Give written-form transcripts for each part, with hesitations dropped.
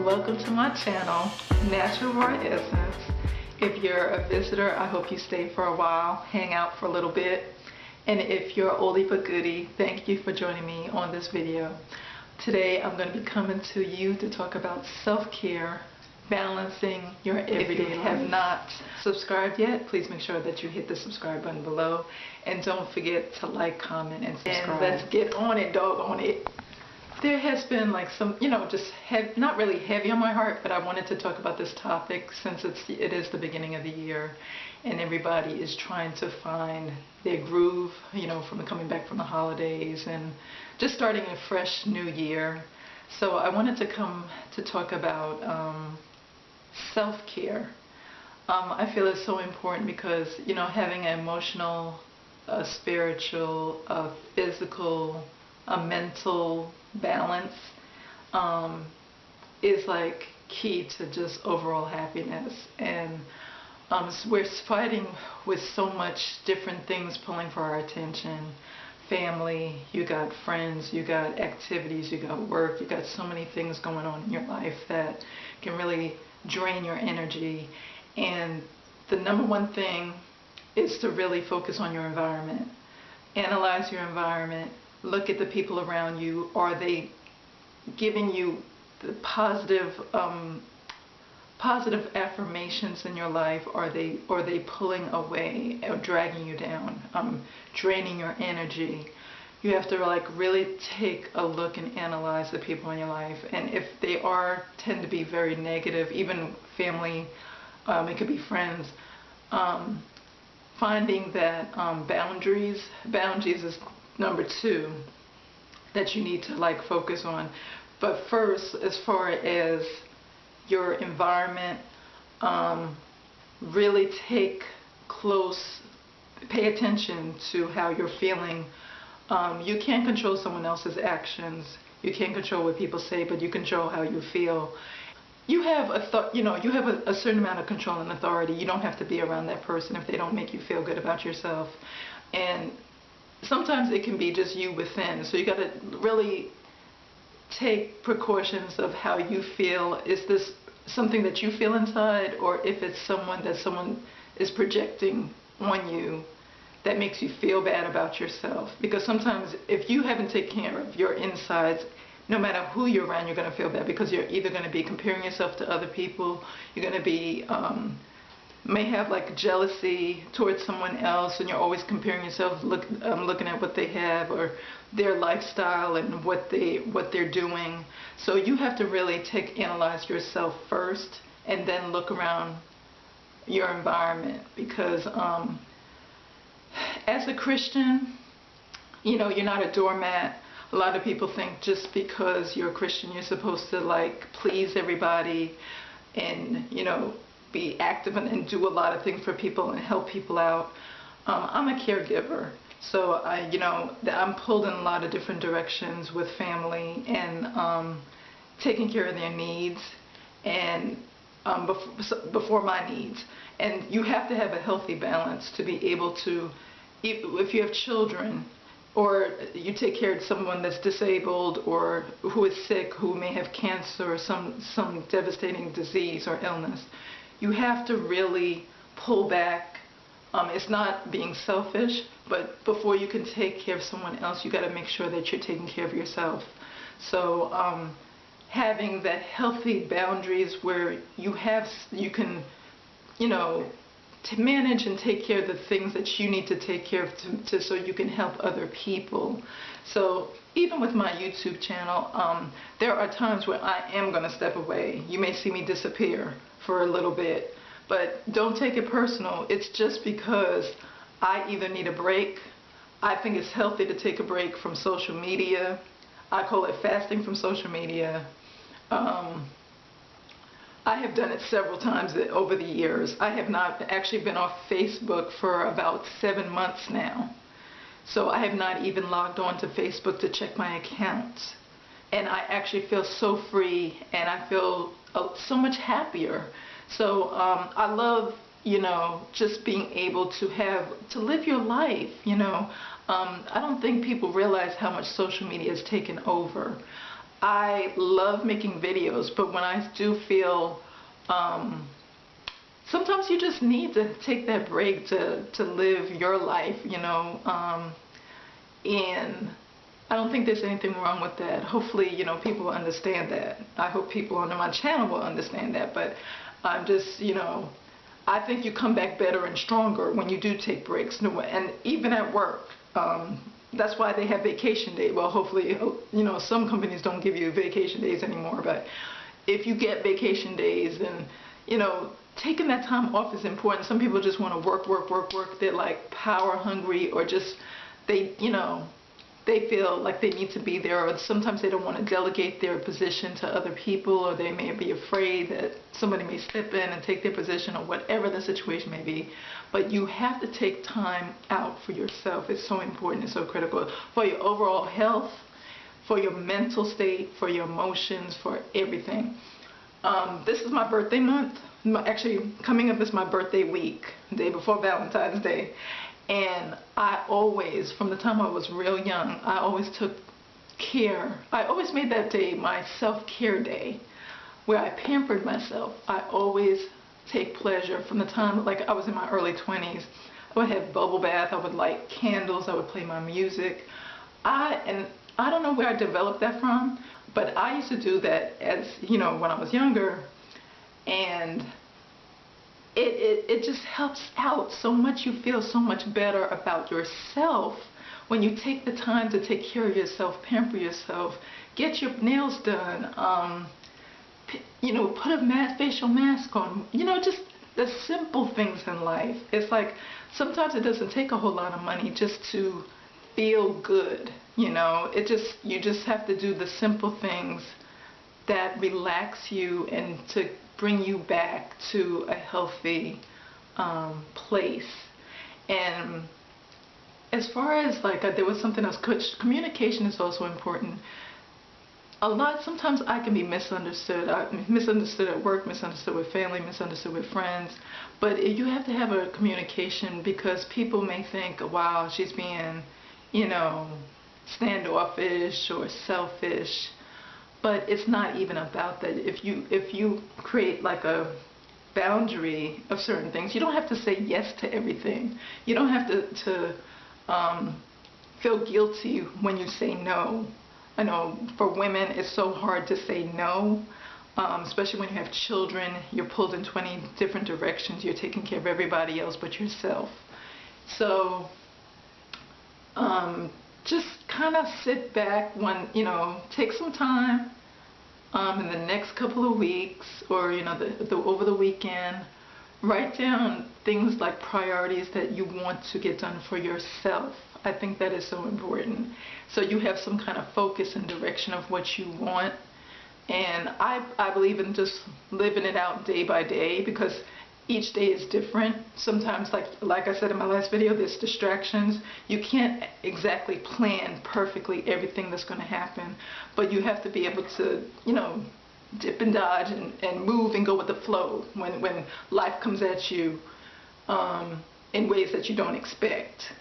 welcome to my channel, Natural Raw Essence. If you're a visitor, I hope you stay for a while, hang out for a little bit. And if you're oldie but goodie, thank you for joining me on this video. Today I'm going to be coming to you to talk about self-care, balancing your everyday life. If you have not subscribed yet, please make sure that you hit the subscribe button below. And don't forget to like, comment, and subscribe. And let's get on it, doggone it. There has been like some, just not really heavy on my heart, but I wanted to talk about this topic since it is the beginning of the year and everybody is trying to find their groove, from coming back from the holidays and just starting a fresh new year. So I wanted to come to talk about self-care. I feel it's so important because, having an emotional, spiritual, physical, a mental balance is like key to just overall happiness. And we're fighting with so much different things pulling for our attention. Family, you got friends, you got activities, you got work, you got so many things going on in your life that can really drain your energy. And the number one thing is to really focus on your environment. Analyze your environment. Look at the people around you. Are they giving you the positive affirmations in your life? Are they pulling away or dragging you down, draining your energy? You have to really take a look and analyze the people in your life. And if they tend to be very negative, even family, it could be friends, finding that boundaries is number two that you need to focus on. But first, as far as your environment, really pay attention to how you're feeling. You can't control someone else's actions. You can't control what people say, but you control how you feel. You have you have a certain amount of control and authority. You don't have to be around that person if they don't make you feel good about yourself. And sometimes it can be just you within. So you got to really take precautions of how you feel. Is this something that you feel inside, or if it's someone is projecting on you that makes you feel bad about yourself? Because sometimes if you haven't taken care of your insides, no matter who you're around, you're going to feel bad because you're either going to be comparing yourself to other people, you're going to be may have jealousy towards someone else, and you're always comparing yourself, looking at what they have or their lifestyle and what they're doing. So you have to really analyze yourself first and then look around your environment, because as a Christian, you're not a doormat. A lot of people think just because you're a Christian you're supposed to please everybody and be active and do a lot of things for people and help people out. I'm a caregiver, so I'm pulled in a lot of different directions with family and taking care of their needs and before my needs. And you have to have a healthy balance to be able to, if you have children, or you take care of someone that's disabled or who is sick, who may have cancer or some devastating disease or illness, you have to really pull back. It's not being selfish, but before you can take care of someone else, you got to make sure that you're taking care of yourself. So having that healthy boundaries where you can, to manage and take care of the things that you need to take care of so you can help other people. So even with my YouTube channel, there are times where I am going to step away. You may see me disappear for a little bit, but don't take it personal. It's just because I either need a break. I think it's healthy to take a break from social media. I call it fasting from social media. I have done it several times over the years. I have not actually been off Facebook for about 7 months now. So I have not even logged on to Facebook to check my accounts. And I actually feel so free, and I feel so much happier. So I love, just being able to live your life, I don't think people realize how much social media has taken over. I love making videos, but when I do feel, sometimes you just need to take that break to live your life, you know, and I don't think there's anything wrong with that. Hopefully, you know, people will understand that. I hope people on my channel will understand that, but I'm just, you know, I think you come back better and stronger when you do take breaks, and even at work. That's why they have vacation day. Well, hopefully, you know, some companies don't give you vacation days anymore, but if you get vacation days, then, you know, taking that time off is important. Some people just want to work, work, work, work. They're like power hungry, or just they, you know, they feel like they need to be there, or sometimes they don't want to delegate their position to other people, or they may be afraid that somebody may step in and take their position, or whatever the situation may be. But you have to take time out for yourself. It's so important. It's so critical for your overall health, for your mental state, for your emotions, for everything. This is my birthday month. Actually, coming up is my birthday week, the day before Valentine's Day. And I always, from the time I was real young, I always took care. I always made that day my self-care day, where I pampered myself. I always take pleasure from the time, like I was in my early 20s. I would have bubble bath, I would light candles, I would play my music. And I don't know where I developed that from, but I used to do that as, you know, when I was younger. And it just helps out so much. You feel so much better about yourself when you take the time to take care of yourself, pamper yourself, get your nails done, you know, put a facial mask on, you know, just the simple things in life. It's like sometimes it doesn't take a whole lot of money just to feel good, you know. You just have to do the simple things that relax you and to bring you back to a healthy place. And as far as like there was something else, communication is also important. Sometimes I can be misunderstood. Misunderstood at work, misunderstood with family, misunderstood with friends. But you have to have a communication, because people may think, wow, she's being, you know, standoffish or selfish. But it's not even about that. If you create like a boundary of certain things, you don't have to say yes to everything. You don't have to feel guilty when you say no. I know for women it's so hard to say no, especially when you have children. You're pulled in 20 different directions. You're taking care of everybody else but yourself. So just kind of sit back take some time in the next couple of weeks, or over the weekend, write down things like priorities that you want to get done for yourself. I think that is so important. So you have some kind of focus and direction of what you want. And I believe in just living it out day by day, because each day is different. Sometimes, like I said in my last video, there's distractions. You can't exactly plan perfectly everything that's going to happen, but you have to be able to, dip and dodge and move and go with the flow when life comes at you in ways that you don't expect.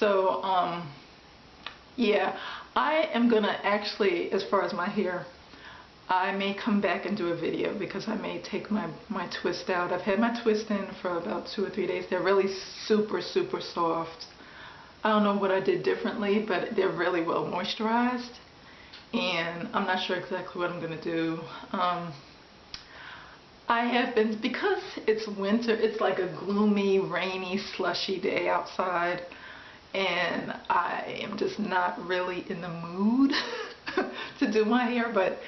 So, yeah, I am going to actually, as far as my hair, I may come back and do a video, because I may take my twist out. I've had my twist in for about 2 or 3 days. They're really super, super soft. I don't know what I did differently, but they're really well moisturized. And I'm not sure exactly what I'm going to do. I have been, because it's winter, it's like a gloomy, rainy, slushy day outside. And I am just not really in the mood to do my hair, but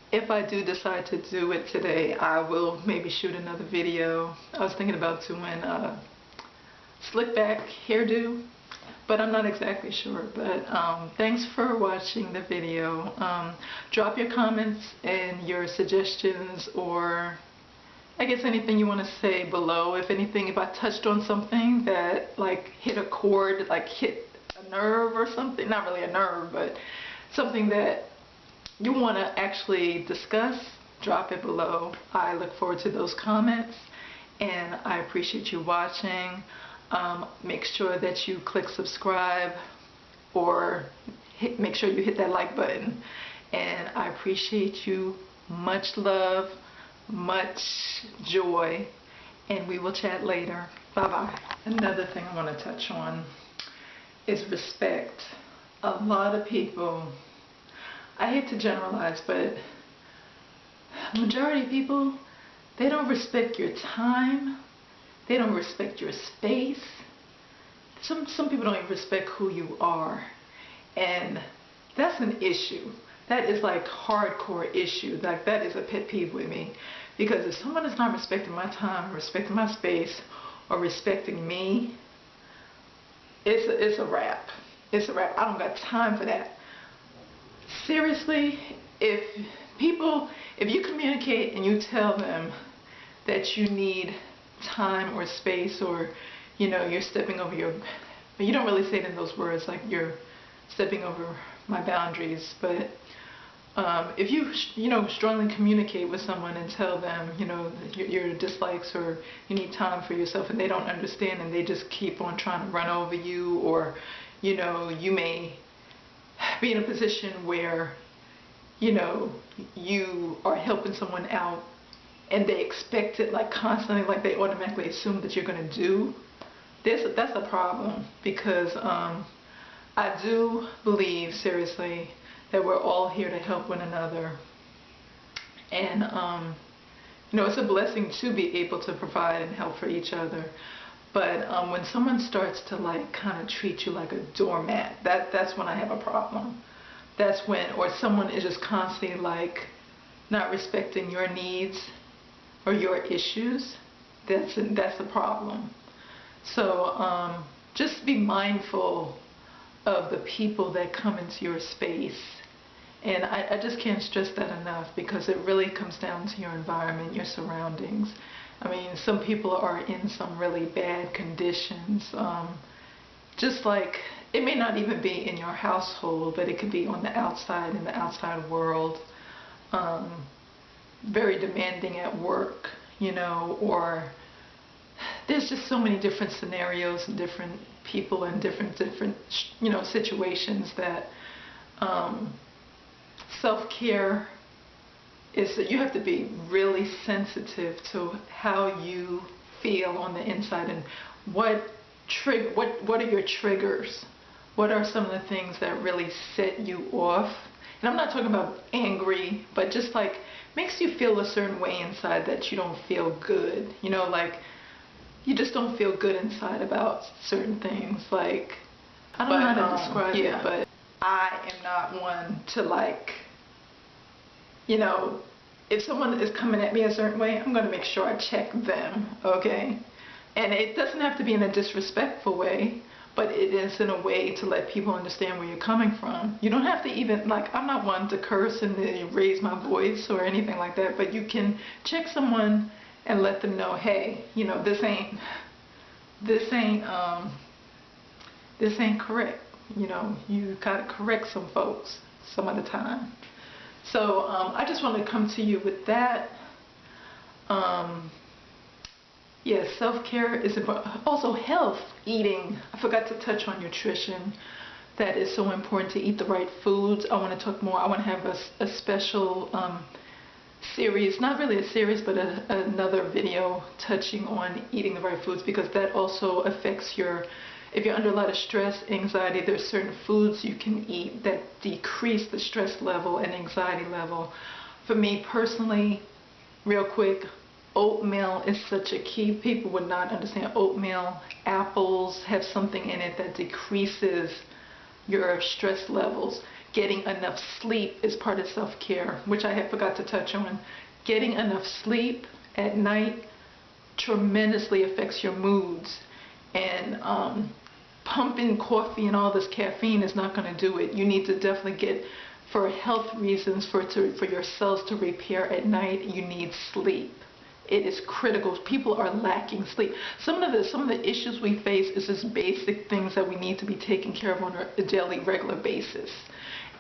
if I do decide to do it today, I will maybe shoot another video. I was thinking about doing a slick back hairdo, but I'm not exactly sure. But thanks for watching the video. Drop your comments and your suggestions, or I guess anything you want to say below. If I touched on something that hit a chord, hit a nerve or something, not really a nerve, but something that you want to actually discuss, drop it below. I look forward to those comments, and I appreciate you watching. Make sure that you click subscribe, or make sure you hit that like button. And I appreciate you. Much love, much joy, and we will chat later. Bye-bye. Another thing I want to touch on is respect. A lot of people, I hate to generalize, but majority of people, they don't respect your time. They don't respect your space. Some people don't even respect who you are. And that's an issue. That is like hardcore issue. Like that is a pet peeve with me. Because if someone is not respecting my time, respecting my space, or respecting me, it's a wrap. It's a wrap. I don't got time for that. Seriously, if you communicate and you tell them that you need time or space, or you're stepping over you don't really say it in those words, like you're stepping over my boundaries, but if you strongly communicate with someone and tell them your dislikes, or you need time for yourself, and they don't understand and they just keep on trying to run over you, or you may be in a position where you are helping someone out and they expect it like constantly, like they automatically assume that you're going to do this. That's a problem, because I do believe seriously that we're all here to help one another, and it's a blessing to be able to provide and help for each other. But when someone starts to like kind of treat you like a doormat, that's when I have a problem. That's when, or someone is just constantly like not respecting your needs or your issues. That's a problem. So just be mindful of the people that come into your space. And I just can't stress that enough, because it really comes down to your environment, your surroundings. I mean, some people are in some really bad conditions. Just like, it may not even be in your household, but it could be on the outside, in the outside world. Very demanding at work, or there's just so many different scenarios and different people and different situations that self-care is that you have to be really sensitive to how you feel on the inside, and what are your triggers? What are some of the things that really set you off? And I'm not talking about angry, but just like makes you feel a certain way inside that you don't feel good. Like you just don't feel good inside about certain things. Like, I don't know how to describe it, but I am not one to like, if someone is coming at me a certain way, I'm going to make sure I check them, okay? And it doesn't have to be in a disrespectful way, but it is in a way to let people understand where you're coming from. You don't have to even, like, I'm not one to curse and raise my voice or anything like that, but you can check someone and let them know, hey, this ain't correct. You gotta correct some folks some of the time. So I just want to come to you with that. Yes, self-care is important. Also health, eating. I forgot to touch on nutrition. That is so important, to eat the right foods. I want to talk more. I want to have a special series, not really a series, but another video touching on eating the right foods, because that also affects if you're under a lot of stress, anxiety, there's certain foods you can eat that decrease the stress level and anxiety level. For me personally, real quick, oatmeal is such a key. People would not understand oatmeal. Apples have something in it that decreases your stress levels. Getting enough sleep is part of self-care, which I had forgot to touch on. Getting enough sleep at night tremendously affects your moods. And pumping coffee and all this caffeine is not going to do it. You need to definitely get, for health reasons, for your cells to repair at night, you need sleep. It is critical. People are lacking sleep. Some of the issues we face is just basic things that we need to be taken care of on a daily, regular basis,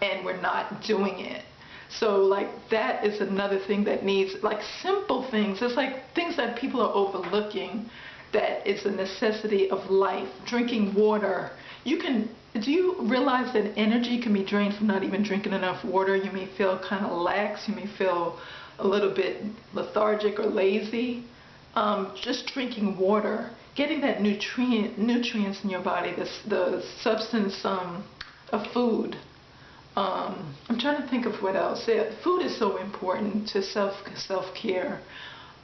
and we're not doing it. So like that is another thing that needs, like simple things. It's like things that people are overlooking, that it's a necessity of life. Drinking water. do you realize that energy can be drained from not even drinking enough water? You may feel kind of lax. You may feel a little bit lethargic or lazy. Just drinking water, getting that nutrients in your body, the substance of food. I'm trying to think of what else. Yeah, food is so important to self-care.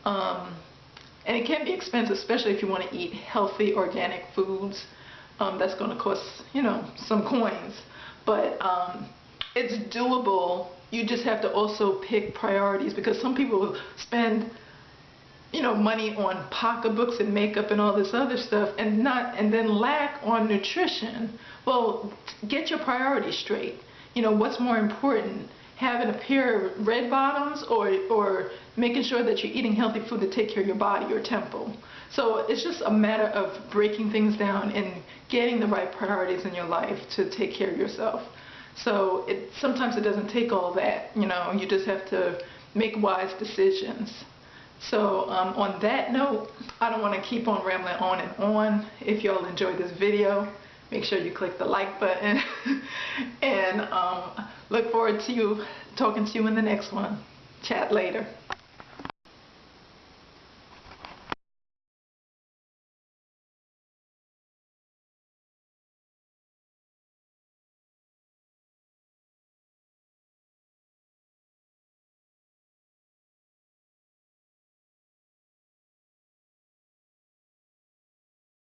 And it can be expensive, especially if you want to eat healthy, organic foods. That's going to cost, some coins. But it's doable. You just have to also pick priorities, because some people spend, money on pocketbooks and makeup and all this other stuff, and then lack on nutrition. Well, get your priorities straight. What's more important? Having a pair of red bottoms, or making sure that you're eating healthy food to take care of your body, your temple. So it's just a matter of breaking things down and getting the right priorities in your life to take care of yourself. So sometimes it doesn't take all that, you just have to make wise decisions. So on that note, I don't want to keep on rambling on and on. If y'all enjoyed this video, make sure you click the like button and look forward to talking to you in the next one. Chat later.